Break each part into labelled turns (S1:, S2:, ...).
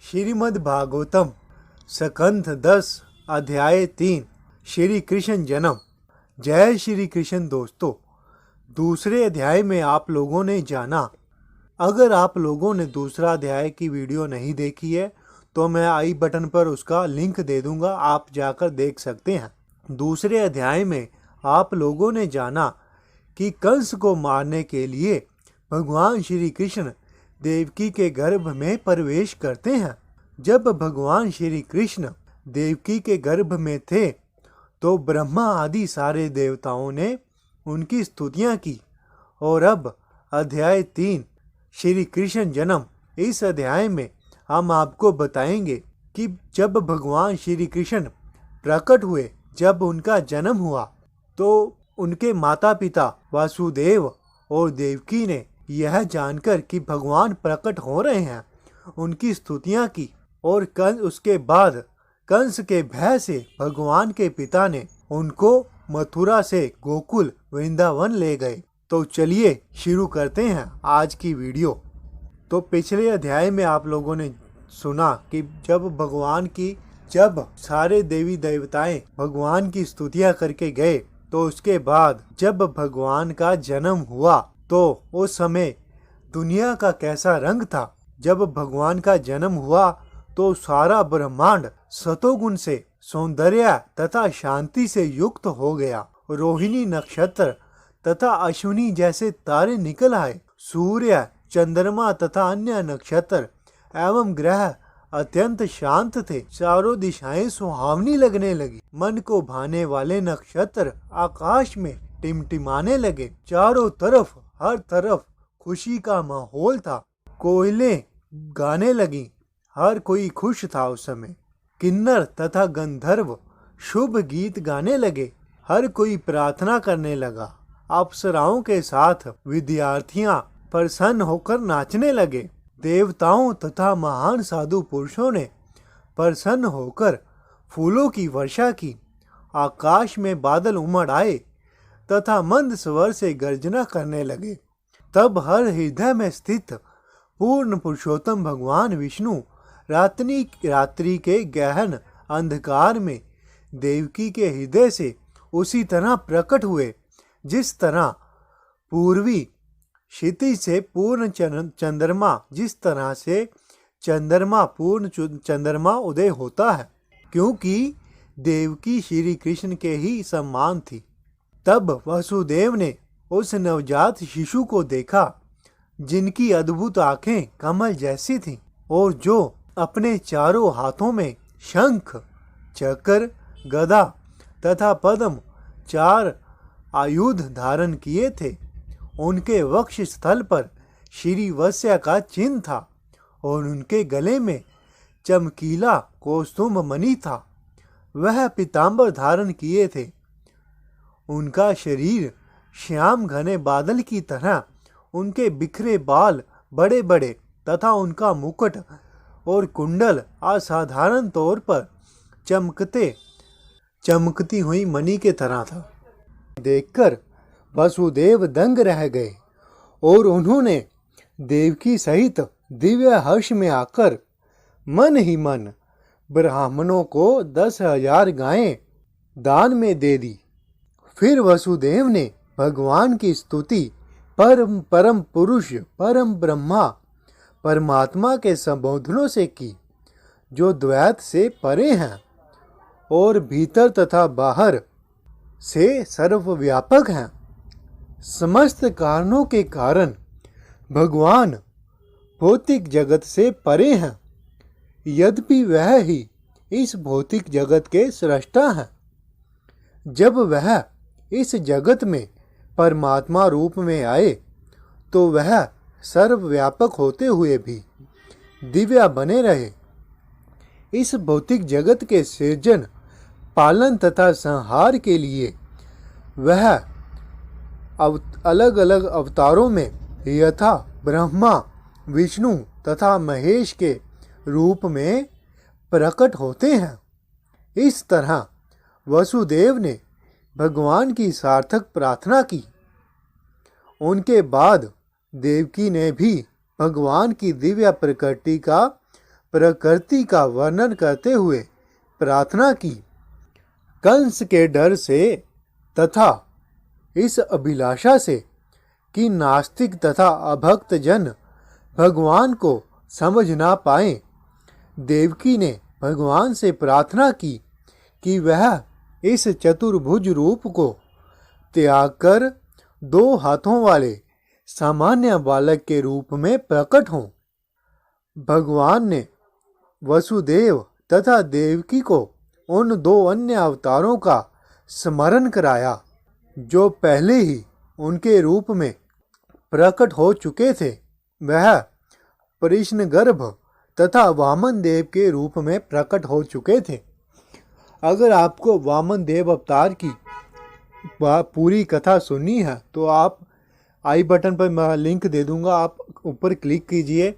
S1: श्रीमद् भागवतम स्कंध 10 अध्याय 3 श्री कृष्ण जन्म। जय श्री कृष्ण दोस्तों, दूसरे अध्याय में आप लोगों ने जाना। अगर आप लोगों ने दूसरा अध्याय की वीडियो नहीं देखी है तो मैं आई बटन पर उसका लिंक दे दूंगा, आप जाकर देख सकते हैं। दूसरे अध्याय में आप लोगों ने जाना कि कंस को मारने के लिए भगवान श्री कृष्ण देवकी के गर्भ में प्रवेश करते हैं। जब भगवान श्री कृष्ण देवकी के गर्भ में थे तो ब्रह्मा आदि सारे देवताओं ने उनकी स्तुतियां की। और अब अध्याय 3 श्री कृष्ण जन्म, इस अध्याय में हम आपको बताएंगे कि जब भगवान श्री कृष्ण प्रकट हुए, जब उनका जन्म हुआ, तो उनके माता पिता वासुदेव और देवकी ने यह जानकर कि भगवान प्रकट हो रहे हैं उनकी स्तुतियां की। और उसके बाद कंस के भय से भगवान के पिता ने उनको मथुरा से गोकुल वृंदावन ले गए। तो चलिए शुरू करते हैं आज की वीडियो। तो पिछले अध्याय में आप लोगों ने सुना कि जब सारे देवी देवताएं भगवान की स्तुतियां करके गए, तो उसके बाद जब भगवान का जन्म हुआ तो उस समय दुनिया का कैसा रंग था। जब भगवान का जन्म हुआ तो सारा ब्रह्मांड सतोगुण से, सौंदर्य तथा शांति से युक्त हो गया। रोहिणी नक्षत्र तथा अश्विनी जैसे तारे निकल आए। सूर्य, चंद्रमा तथा अन्य नक्षत्र एवं ग्रह अत्यंत शांत थे। चारों दिशाएं सुहावनी लगने लगी। मन को भाने वाले नक्षत्र आकाश में टिमटिमाने लगे। चारों तरफ, हर तरफ खुशी का माहौल था। कोयलें गाने लगी, हर कोई खुश था उस समय। किन्नर तथा गंधर्व शुभ गीत गाने लगे, हर कोई प्रार्थना करने लगा। अप्सराओं के साथ विद्यार्थियां प्रसन्न होकर नाचने लगे। देवताओं तथा महान साधु पुरुषों ने प्रसन्न होकर फूलों की वर्षा की। आकाश में बादल उमड़ आए तथा मंद स्वर से गर्जना करने लगे। तब हर हृदय में स्थित पूर्ण पुरुषोत्तम भगवान विष्णु रात्रि के गहन अंधकार में देवकी के हृदय से उसी तरह प्रकट हुए जिस तरह पूर्वी क्षितिज से पूर्ण चंद्रमा, जिस तरह से पूर्ण चंद्रमा उदय होता है, क्योंकि देवकी श्री कृष्ण के ही समान थी। तब वसुदेव ने उस नवजात शिशु को देखा जिनकी अद्भुत आंखें कमल जैसी थीं और जो अपने चारों हाथों में शंख, चक्र, गदा तथा पद्म, 4 आयुध धारण किए थे। उनके वक्ष स्थल पर श्री वत्स्य का चिन्ह था और उनके गले में चमकीला कौस्तुभ मणि था। वह पीतांबर धारण किए थे। उनका शरीर श्याम घने बादल की तरह, उनके बिखरे बाल बड़े बड़े तथा उनका मुकुट और कुंडल असाधारण तौर पर चमकती हुई मणि के तरह था। देखकर वसुदेव दंग रह गए और उन्होंने देवकी सहित दिव्य हर्ष में आकर मन ही मन ब्राह्मणों को 10,000 गायें दान में दे दी। फिर वसुदेव ने भगवान की स्तुति परम पुरुष, परम ब्रह्मा, परमात्मा के संबोधनों से की, जो द्वैत से परे हैं और भीतर तथा बाहर से सर्वव्यापक हैं। समस्त कारणों के कारण भगवान भौतिक जगत से परे हैं, यद्यपि वह ही इस भौतिक जगत के सृष्टा हैं। जब वह इस जगत में परमात्मा रूप में आए तो वह सर्वव्यापक होते हुए भी दिव्य बने रहे। इस भौतिक जगत के सृजन, पालन तथा संहार के लिए वह अलग अलग अवतारों में यथा ब्रह्मा, विष्णु तथा महेश के रूप में प्रकट होते हैं। इस तरह वसुदेव ने भगवान की सार्थक प्रार्थना की। उनके बाद देवकी ने भी भगवान की दिव्य प्रकृति का प्रकृति का वर्णन करते हुए प्रार्थना की। कंस के डर से तथा इस अभिलाषा से कि नास्तिक तथा अभक्त जन भगवान को समझ ना पाए, देवकी ने भगवान से प्रार्थना की कि वह इस चतुर्भुज रूप को त्याग कर 2 हाथों वाले सामान्य बालक के रूप में प्रकट हों। भगवान ने वसुदेव तथा देवकी को उन 2 अन्य अवतारों का स्मरण कराया जो पहले ही उनके रूप में प्रकट हो चुके थे। वह कृष्णगर्भ तथा वामन देव के रूप में प्रकट हो चुके थे। अगर आपको वामन देव अवतार की पूरी कथा सुननी है तो आप आई बटन पर मैं लिंक दे दूंगा, आप ऊपर क्लिक कीजिए,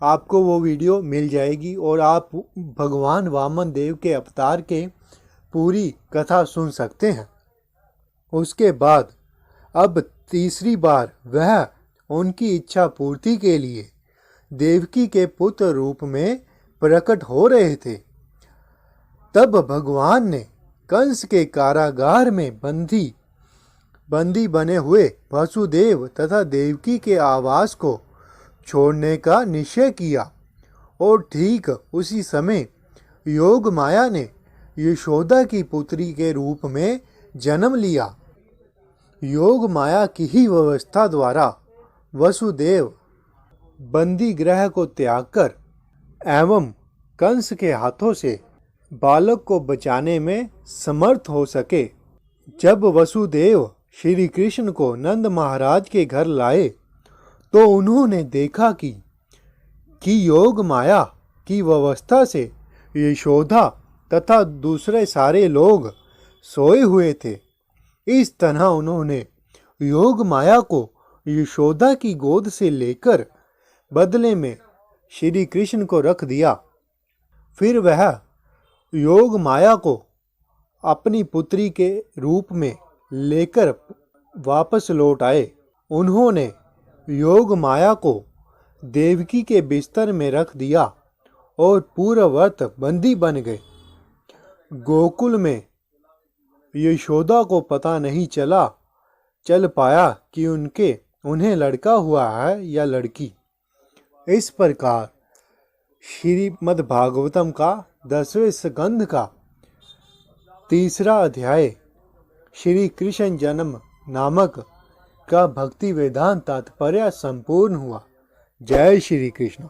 S1: आपको वो वीडियो मिल जाएगी और आप भगवान वामन देव के अवतार के पूरी कथा सुन सकते हैं। उसके बाद अब तीसरी बार वह उनकी इच्छा पूर्ति के लिए देवकी के पुत्र रूप में प्रकट हो रहे थे। तब भगवान ने कंस के कारागार में बंदी बने हुए वसुदेव तथा देवकी के आवास को छोड़ने का निश्चय किया और ठीक उसी समय योग माया ने यशोदा की पुत्री के रूप में जन्म लिया। योग माया की ही व्यवस्था द्वारा वसुदेव बंदी गृह को त्याग कर एवं कंस के हाथों से बालक को बचाने में समर्थ हो सके। जब वसुदेव श्री कृष्ण को नंद महाराज के घर लाए तो उन्होंने देखा कि योग माया की व्यवस्था से यशोदा तथा दूसरे सारे लोग सोए हुए थे। इस तरह उन्होंने योग माया को यशोदा की गोद से लेकर बदले में श्री कृष्ण को रख दिया। फिर वह योग माया को अपनी पुत्री के रूप में लेकर वापस लौट आए। उन्होंने योग माया को देवकी के बिस्तर में रख दिया और पूर्ववत बंदी बन गए। गोकुल में यशोदा को पता नहीं चल पाया कि उन्हें लड़का हुआ है या लड़की। इस प्रकार श्रीमद् भागवतम का 10वें स्कंध का 3रा अध्याय श्री कृष्ण जन्म नामक का भक्ति वेदांत तात्पर्य संपूर्ण हुआ। जय श्री कृष्ण।